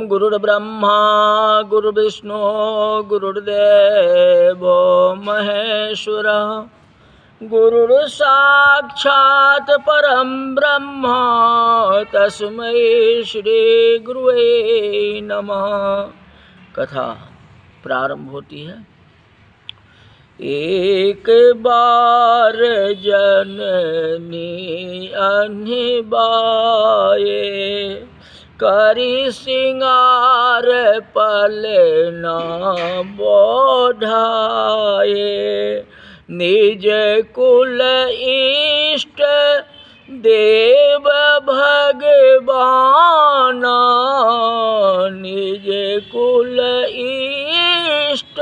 गुरुर्ब्रह्मा गुरुर्विष्णु गुरुर्देवो महेश्वरः गुरुर्साक्षात् परं ब्रह्म तस्मै श्री गुरुवे नमः। कथा प्रारंभ होती है। एक बार जननी अनिबाए करी सिंगार पलना बोढ़ाए निज कुल इष्ट देव भगवान निज कुल इष्ट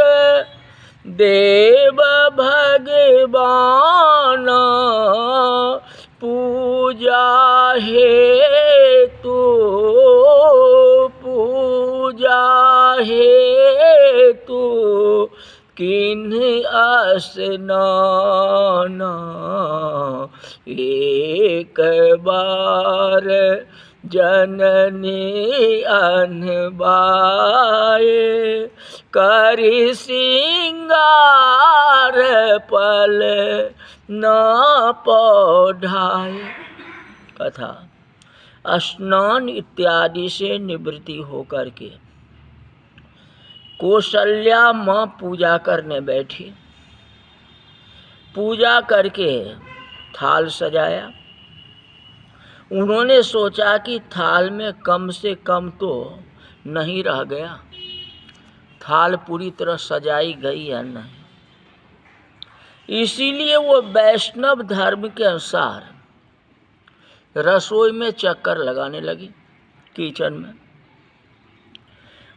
देव भगवान पूजा हेतु किन्ह स्नान एक बार जननी अनबाए करी सिंगार पल न पौढ़ाए। कथा स्नान इत्यादि से निवृत्ति होकर के कौशल्या माँ पूजा करने बैठी। पूजा करके थाल सजाया। उन्होंने सोचा कि थाल में कम से कम तो नहीं रह गया, थाल पूरी तरह सजाई गई या नहीं। इसीलिए वो वैष्णव धर्म के अनुसार रसोई में चक्कर लगाने लगी किचन में।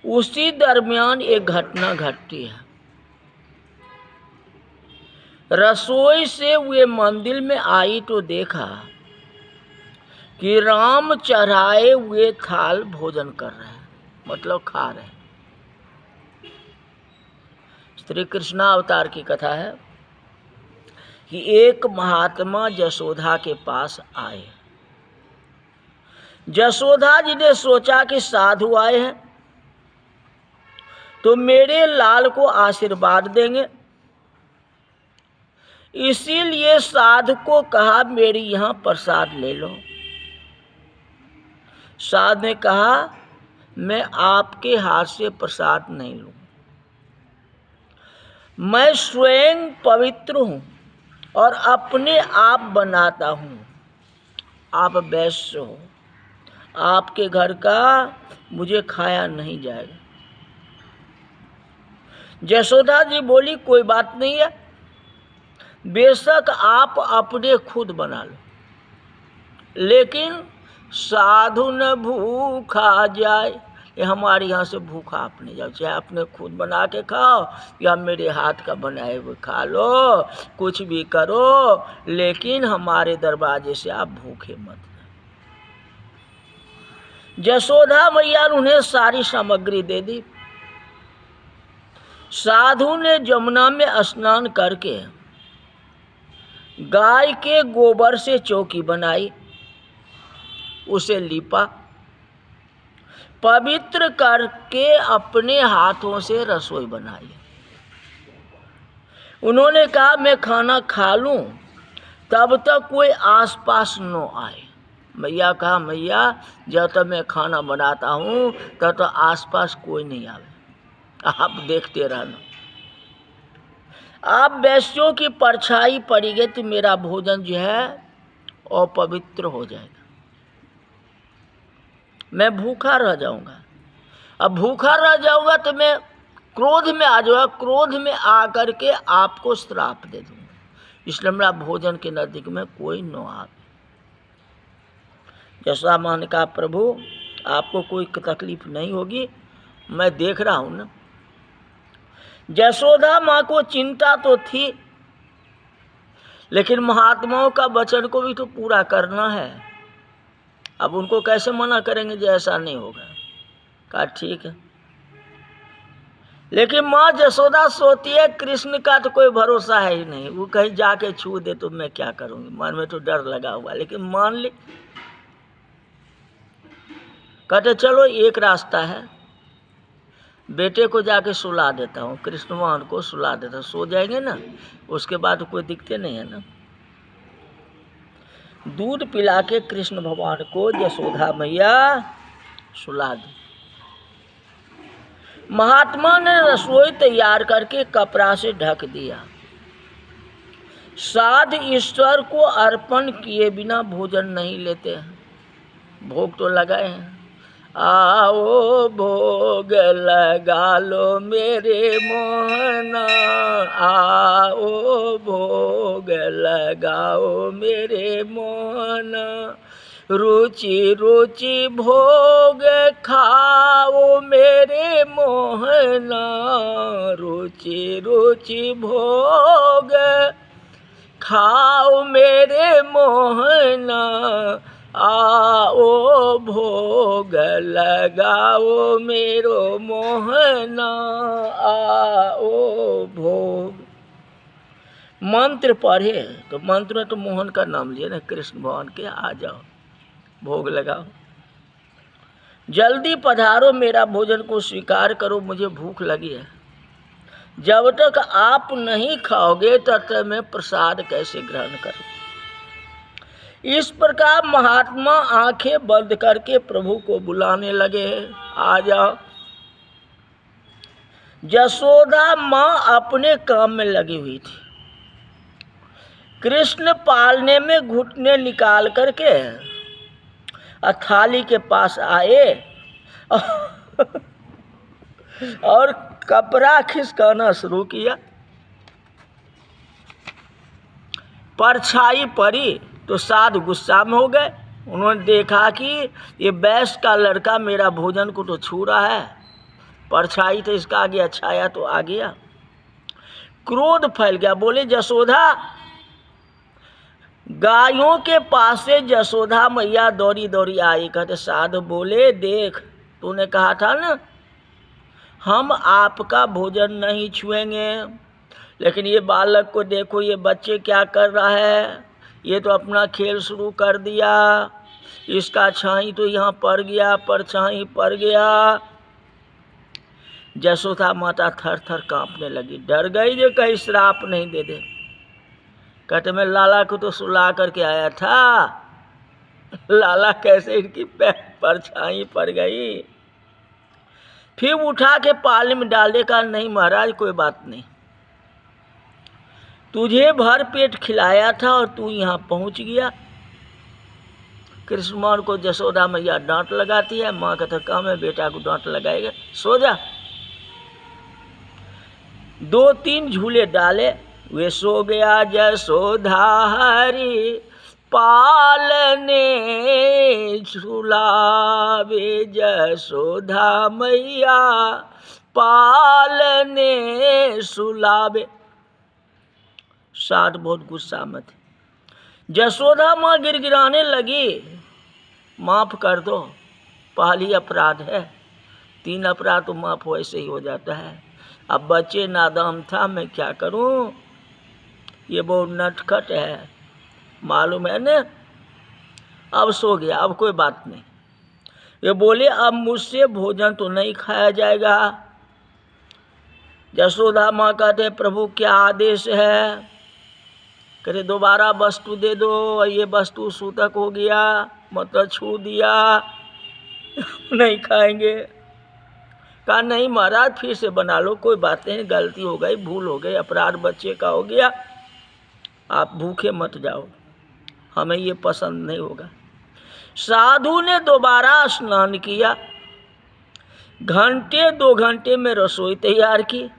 उसी दरमियान एक घटना घटती है। रसोई से वे मंदिर में आई तो देखा कि राम चढ़ाए हुए थाल भोजन कर रहे हैं, मतलब खा रहे हैं। श्री कृष्णा अवतार की कथा है कि एक महात्मा यशोदा के पास आए। यशोदा जी ने सोचा कि साधु आए हैं तो मेरे लाल को आशीर्वाद देंगे, इसीलिए साधु को कहा मेरी यहाँ प्रसाद ले लो। साधु ने कहा मैं आपके हाथ से प्रसाद नहीं लूँ, मैं स्वयं पवित्र हूँ और अपने आप बनाता हूँ। आप वैश्य हो, आपके घर का मुझे खाया नहीं जाएगा। यशोदा जी बोली कोई बात नहीं है, बेशक आप अपने खुद बना लो, लेकिन साधु न भूखा जाए, ये हमारे यहाँ से भूखा आप नहीं जाओ। चाहे अपने खुद बना के खाओ या मेरे हाथ का बनाए हुए खा लो, कुछ भी करो, लेकिन हमारे दरवाजे से आप भूखे मत। यशोदा मैया ने उन्हें सारी सामग्री दे दी। साधु ने जमुना में स्नान करके गाय के गोबर से चौकी बनाई, उसे लीपा, पवित्र करके अपने हाथों से रसोई बनाई। उन्होंने कहा मैं खाना खा लूं तब तक कोई आसपास न आए। मैया कहा मैया जब तक मैं खाना बनाता हूँ तब तक आसपास कोई नहीं आवे, आप देखते रहना। आप वैश्यों की परछाई पड़ी गई तो मेरा भोजन जो है अपवित्र हो जाएगा, मैं भूखा रह जाऊंगा। अब भूखा रह जाऊंगा तो मैं क्रोध में आ जाऊंगा, क्रोध में आकर के आपको श्राप दे दूंगा, इसलिए मेरा भोजन के नजदीक में कोई न आवे। यशोदा माँ ने कहा प्रभु आपको कोई तकलीफ नहीं होगी, मैं देख रहा हूं ना। यशोदा माँ को चिंता तो थी, लेकिन महात्माओं का वचन को भी तो पूरा करना है। अब उनको कैसे मना करेंगे जो ऐसा नहीं होगा। कहा ठीक है, लेकिन माँ यशोदा सोती है कृष्ण का तो कोई भरोसा है ही नहीं, वो कहीं जाके छू दे तो मैं क्या करूँगी, मन में तो डर लगा हुआ, लेकिन मान ली। कहते चलो एक रास्ता है, बेटे को जाके सुला देता हूँ, कृष्ण भगवान को सुला देता हूँ, सो जाएंगे ना, उसके बाद कोई दिक्कत नहीं है ना। दूध पिला के कृष्ण भगवान को यशोदा मैया सुला दी। महात्मा ने रसोई तैयार करके कपड़ा से ढक दिया। साध ईश्वर को अर्पण किए बिना भोजन नहीं लेते हैं, भोग तो लगाए हैं। आओ भोग लगा लो मेरे मोहना, आओ भोग लगाओ मेरे मोहना, रुचि रुचि भोग खाओ मेरे मोहना, रुचि रुचि भोग खाओ मेरे मोहना, आओ भोग लगाओ मेरो मोहना, आओ भोग। मंत्र पढ़े तो मंत्र में तो मोहन का नाम लिया ना, कृष्ण भगवान के, आ जाओ भोग लगाओ, जल्दी पधारो, मेरा भोजन को स्वीकार करो, मुझे भूख लगी है। जब तक आप नहीं खाओगे तब तक मैं प्रसाद कैसे ग्रहण करूं। इस प्रकार महात्मा आंखें बंद करके प्रभु को बुलाने लगे, आ जाओ। यशोदा माँ अपने काम में लगी हुई थी। कृष्ण पालने में घुटने निकाल करके थाली के पास आए और कपड़ा खिसकाना शुरू किया। परछाई पड़ी तो साधु गुस्सा में हो गए। उन्होंने देखा कि ये वैश्य का लड़का मेरा भोजन को तो छू रहा है, परछाई तो इसका आ गया, छाया तो आ गया। क्रोध फैल गया, बोले यशोदा। गायों के पास से यशोदा मैया दौड़ी दौड़ी आई। कहते साधु बोले देख, तूने कहा था ना हम आपका भोजन नहीं छुएंगे, लेकिन ये बालक को देखो, ये बच्चे क्या कर रहा है, ये तो अपना खेल शुरू कर दिया, इसका छाई तो यहाँ पड़ गया, परछाई पड़ गया। यशोदा माता थर थर कांपने लगी, डर गई जो कहीं श्राप नहीं दे दे। कहते मैं लाला को तो सुला करके आया था, लाला कैसे इनकी परछाई पड़ गई। फिर उठा के पाले में डालने का, नहीं महाराज कोई बात नहीं, तुझे भर पेट खिलाया था और तू यहाँ पहुँच गया। कृष्ण को यशोदा मैया डांट लगाती है। माँ कहता काम है बेटा को डांट लगाएगा, सो जा। 2-3 झूले डाले, वे सो गया। यशोदा हरी पालने झुलावे, यशोदा मैया पालने सुलावे। साध बहुत गुस्सा में थे। यशोदा माँ गिड़गिड़ाने लगी, माफ कर दो, पहली अपराध है, 3 अपराध तो माफ वैसे ही हो जाता है। अब बच्चे नादाम था, मैं क्या करूं, ये बहुत नटखट है, मालूम है ना। अब सो गया, अब कोई बात नहीं। ये बोले अब मुझसे भोजन तो नहीं खाया जाएगा। यशोदा माँ कहते प्रभु क्या आदेश है। कहते दोबारा वस्तु दे दो, ये वस्तु सूतक हो गया, मतलब छू दिया, नहीं खाएंगे। कहा नहीं महाराज फिर से बना लो, कोई बात नहीं, गलती हो गई, भूल हो गई, अपराध बच्चे का हो गया, आप भूखे मत जाओ, हमें ये पसंद नहीं होगा। साधु ने दोबारा स्नान किया, 1-2 घंटे में रसोई तैयार की।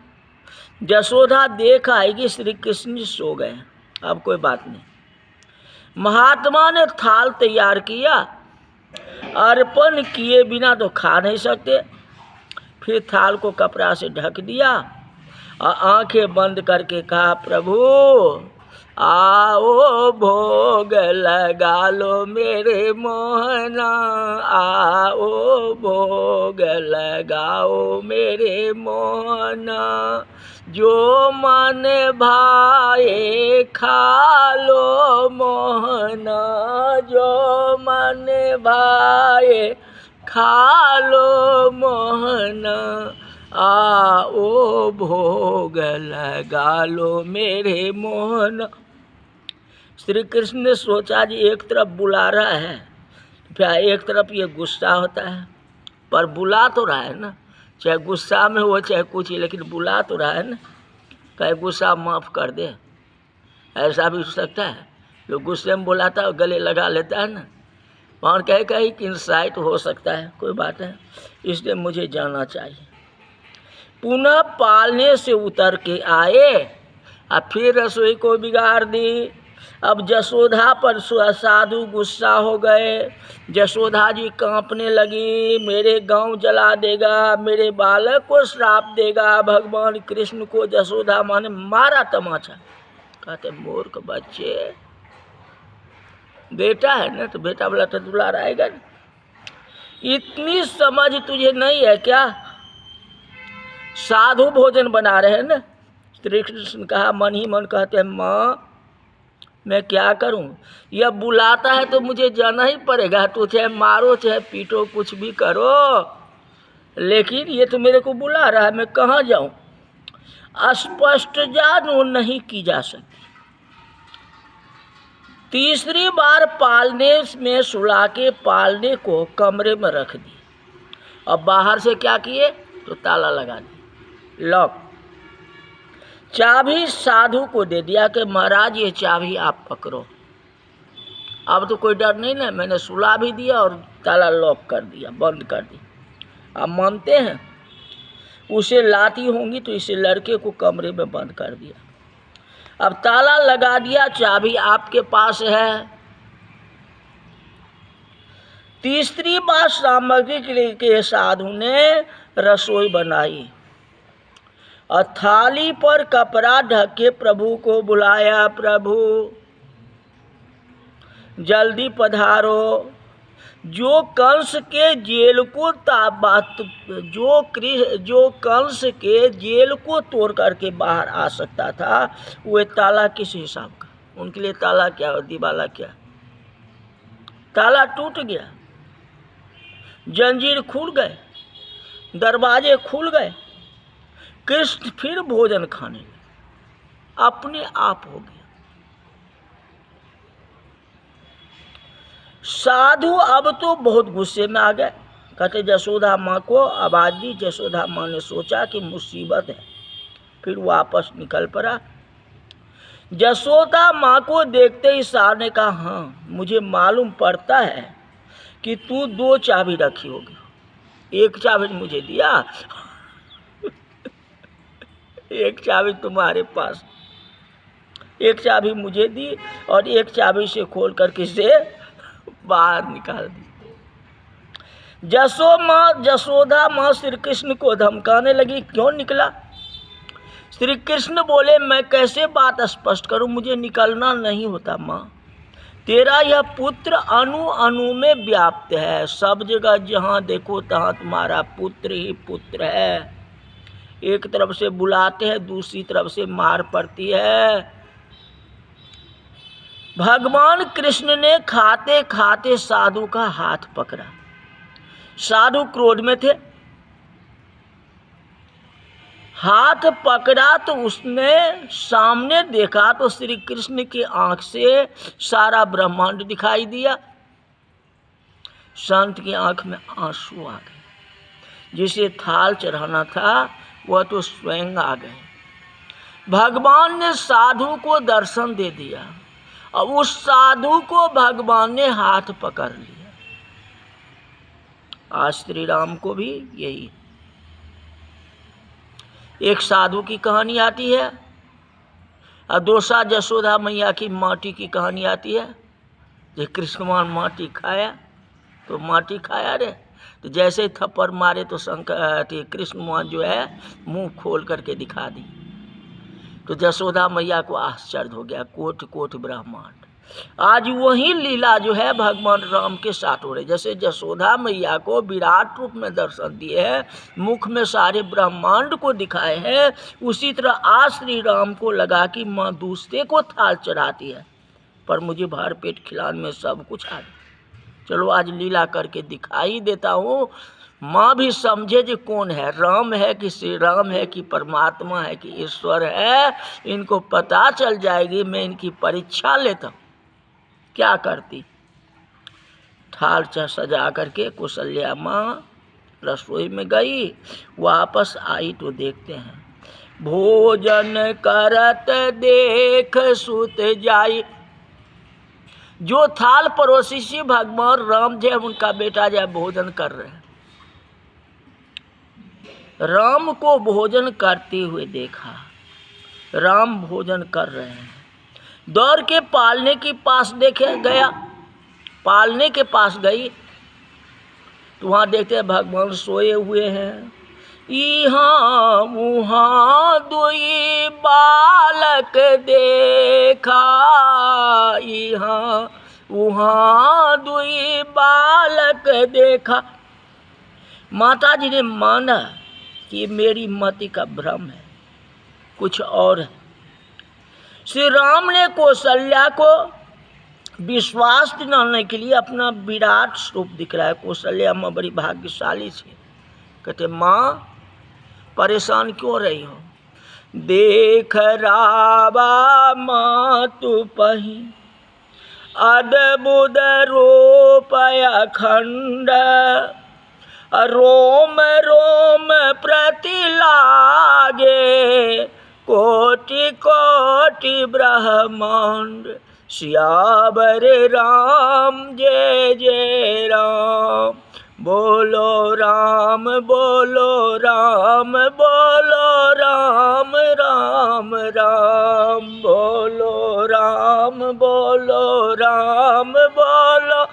यशोदा देख आएगी श्री कृष्ण सो गए, अब कोई बात नहीं। महात्मा ने थाल तैयार किया, अर्पण किए बिना तो खा नहीं सकते। फिर थाल को कपड़ा से ढक दिया और आंखें बंद करके कहा प्रभु आओ भोग लगा लो मेरे मोहना, आओ भोग लगाओ मेरे मोहना, जो मन भाए खा लो मोहना, जो मन भाए खा लो मोहना, आओ भोग लगा लो मेरे मोहन। श्री कृष्ण ने सोचा जी एक तरफ बुला रहा है, फिर एक तरफ ये गुस्सा होता है, पर बुला तो रहा है ना, चाहे गुस्सा में हो चाहे कुछ ही, लेकिन बुला तो रहा है ना। कहे गुस्सा माफ़ कर दे, ऐसा भी हो सकता है। जो गुस्से में बुलाता है गले लगा लेता है ना, और कहे कहीं इंसाइट हो सकता है, कोई बात है, इसलिए मुझे जाना चाहिए। पुनः पालने से उतर के आए, अब फिर रसोई को बिगाड़ दी। अब जसोधा पर साधु गुस्सा हो गए। जसोधा जी कांपने लगी, मेरे गांव जला देगा, मेरे बालक को श्राप देगा। भगवान कृष्ण को जसोधा माँ ने मारा तमाचा। कहते मूर्ख बच्चे, बेटा है ना तो बेटा वाला तो दुलार आएगा ना, इतनी समझ तुझे नहीं है क्या? साधु भोजन बना रहे हैं ना। श्री कृष्ण कहा, मन ही मन कहते हैं माँ मैं क्या करूं, यह बुलाता है तो मुझे जाना ही पड़ेगा, तो चाहे मारो चाहे पीटो कुछ भी करो, लेकिन ये तो मेरे को बुला रहा है, मैं कहाँ जाऊं? स्पष्ट जानो नहीं की जा सकती। तीसरी बार पालने में सुला के पालने को कमरे में रख दी। अब बाहर से क्या किए तो ताला लगा दिया, लॉक। चाबी साधु को दे दिया कि महाराज ये चाबी आप पकड़ो। अब तो कोई डर नहीं ना, मैंने सुला भी दिया और ताला लॉक कर दिया, बंद कर दिया। आप मानते हैं उसे लाती होंगी तो इसे लड़के को कमरे में बंद कर दिया। अब ताला लगा दिया, चाबी आपके पास है। तीसरी बार सामग्री के लिए साधु ने रसोई बनाई और थाली पर कपड़ा ढक के प्रभु को बुलाया, प्रभु जल्दी पधारो। जो कंस के जेल को जो कंस के जेल को तोड़ करके बाहर आ सकता था, वो ताला किस हिसाब का? उनके लिए ताला क्या और दीवाला क्या? ताला टूट गया, जंजीर खुल गए, दरवाजे खुल गए। कृष्ण फिर भोजन खाने लगे, अपने आप हो गया। साधु अब तो बहुत गुस्से में आ गए। कहते जसोदा माँ को आवाज दी। जसोदा माँ ने सोचा कि मुसीबत है, फिर वापस निकल पड़ा। जसोदा माँ को देखते ही सार ने कहा, हाँ मुझे मालूम पड़ता है कि तू 2 चाबी रखी होगी, एक चाबी मुझे दिया एक चाबी तुम्हारे पास, एक चाबी मुझे दी और एक चाबी से खोल कर किसे बाहर निकाल दी। जसोदा माँ श्री कृष्ण को धमकाने लगी, क्यों निकला? श्री कृष्ण बोले, मैं कैसे बात स्पष्ट करूं, मुझे निकलना नहीं होता माँ। तेरा यह पुत्र अणु अणु में व्याप्त है, सब जगह जहाँ देखो तहाँ तुम्हारा पुत्र ही पुत्र है। एक तरफ से बुलाते हैं, दूसरी तरफ से मार पड़ती है। भगवान कृष्ण ने खाते खाते साधु का हाथ पकड़ा। साधु क्रोध में थे, हाथ पकड़ा तो उसने सामने देखा तो श्री कृष्ण की आंख से सारा ब्रह्मांड दिखाई दिया। संत की आंख में आंसू आ गए, जिसे थाल चढ़ाना था वह तो स्वयं आ गए। भगवान ने साधु को दर्शन दे दिया, अब उस साधु को भगवान ने हाथ पकड़ लिया। आज श्री राम को भी यही एक साधु की कहानी आती है और दूसरा जसोदा मैया की माटी की कहानी आती है। जो कृष्णमान माटी खाया तो माटी खाया रे, तो जैसे थप्पड़ मारे तो शंकर कृष्णमान जो है मुंह खोल करके दिखा दी। तो जसोदा मैया को आश्चर्य हो गया, कोट कोट ब्रह्मांड। आज वही लीला जो है भगवान राम के साथ हो रही। जैसे जसोदा मैया को विराट रूप में दर्शन दिए हैं, मुख में सारे ब्रह्मांड को दिखाए हैं, उसी तरह आज श्री राम को लगा कि माँ दूसरे को थाल चढ़ाती है, पर मुझे भर पेट खिलाने में सब कुछ आ गया। चलो आज लीला करके दिखाई देता हूँ। माँ भी समझे कि कौन है, राम है कि श्री राम है कि परमात्मा है कि ईश्वर है, इनको पता चल जाएगी। मैं इनकी परीक्षा लेता हूँ। क्या करती? थाल सजा करके कौशल्या माँ रसोई में गई, वापस आई तो देखते हैं भोजन करत देख सुत जाई। जो थाल परोसी सी भगवान राम जो उनका बेटा जो भोजन कर रहे हैं, राम को भोजन करते हुए देखा। राम भोजन कर रहे हैं, दौड़ के पालने के पास देखे गया, पालने के पास गई तो वहाँ देखते हैं भगवान सोए हुए हैं। यहाँ वहाँ दुई बालक देखा, यहाँ वहाँ दुई बालक देखा। माता जी ने माना कि मेरी मति का भ्रम है, कुछ और है। श्री राम ने कौशल्या को विश्वास दिलाने के लिए अपना विराट स्वरूप दिख रहा है। कौशल्या माँ बड़ी भाग्यशाली थी। कहते माँ परेशान क्यों रही हो? देख रावा माँ तू पही अद्भुत रूप अखंड, रोम रोम प्रति लागे कोटि कोटि ब्रह्मांड। सियावर राम जय जय राम, बोलो राम बोलो राम, बोलो राम राम राम, बोलो राम बोलो राम, बोलो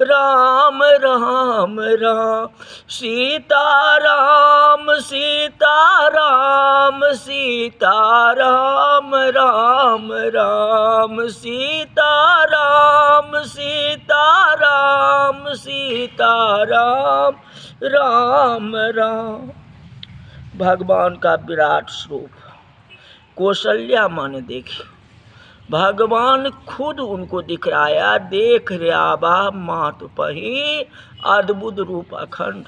राम राम राम। सीता राम सीता राम, सीता राम राम राम, सीता राम सीता राम, सीता राम राम राम। भगवान का विराट स्वरूप कौशल्या माँ ने देखी। भगवान खुद उनको दिखलाया, देख रहा मात पही अद्भुत रूप अखंड।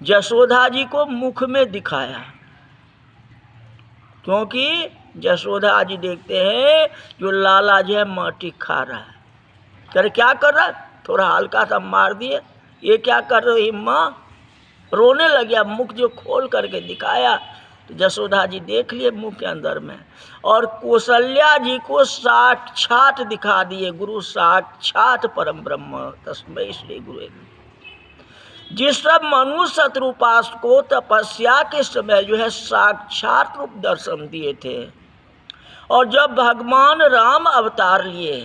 यशोदा जी को मुख में दिखाया, क्योंकि यशोदा जी देखते हैं जो लाला जो है माटी खा रहा है। कर क्या कर रहा है? थोड़ा हल्का सा मार दिए, ये क्या कर रही माँ? रोने लगे। मुख जो खोल करके दिखाया तो यशोदा जी देख लिए मुंह के अंदर में, और कौशल्या जी को साक्षात दिखा दिए। गुरु साक्षात परम ब्रह्म तस्मै श्री गुरु। जिस सब मनुष्य शत्रुपास को तपस्या के समय जो है साक्षात रूप दर्शन दिए थे, और जब भगवान राम अवतार लिए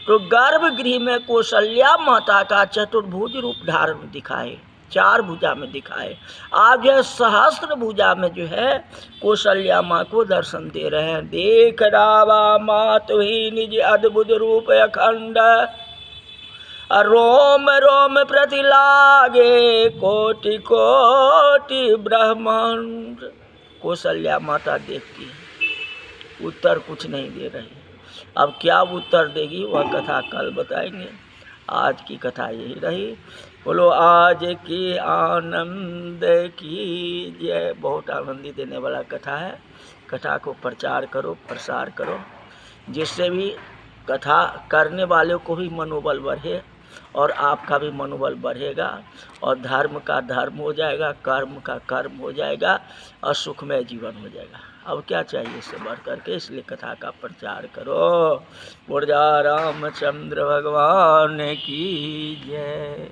तो गर्भगृह में कौशल्या माता का चतुर्भुज रूप धारण दिखाए, चार भुजा में दिखाए। आज यह सहस्त्र भुजा में जो है कौशल्या माँ को दर्शन दे रहे हैं। देख रावा माँ तो ही निज अद्भुत रूप अखंड, रोम रोम प्रति लागे कोटि कोटि ब्रह्मांड। कौशल्या माता देखती है, उत्तर कुछ नहीं दे रही। अब क्या उत्तर देगी वह कथा कल बताएंगे। आज की कथा यही रही। बोलो आज की आनंद की जय। बहुत आनंदी देने वाला कथा है। कथा को प्रचार करो, प्रसार करो, जिससे भी कथा करने वालों को भी मनोबल बढ़े और आपका भी मनोबल बढ़ेगा, और धर्म का धर्म हो जाएगा, कर्म का कर्म हो जाएगा, और सुखमय जीवन हो जाएगा। अब क्या चाहिए इससे बढ़ करके? इसलिए कथा का प्रचार करो। बोल जा रामचंद्र भगवान की जय।